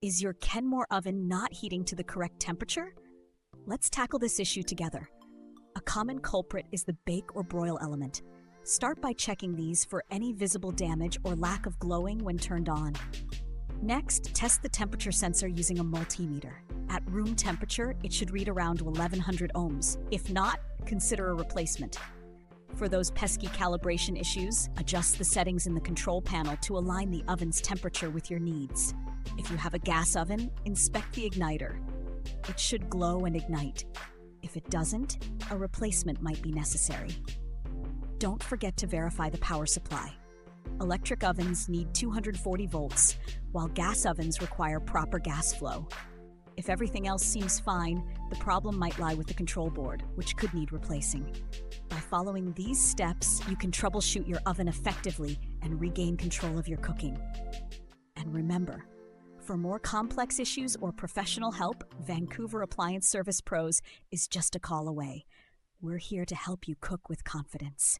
Is your Kenmore oven not heating to the correct temperature? Let's tackle this issue together. A common culprit is the bake or broil element. Start by checking these for any visible damage or lack of glowing when turned on. Next, test the temperature sensor using a multimeter. At room temperature, it should read around 1100 ohms. If not, consider a replacement. For those pesky calibration issues, adjust the settings in the control panel to align the oven's temperature with your needs. If you have a gas oven, inspect the igniter. It should glow and ignite. If it doesn't, a replacement might be necessary. Don't forget to verify the power supply. Electric ovens need 240 volts, while gas ovens require proper gas flow. If everything else seems fine, the problem might lie with the control board, which could need replacing. By following these steps, you can troubleshoot your oven effectively and regain control of your cooking. And remember, for more complex issues or professional help, Vancouver Appliance Service Pros is just a call away. We're here to help you cook with confidence.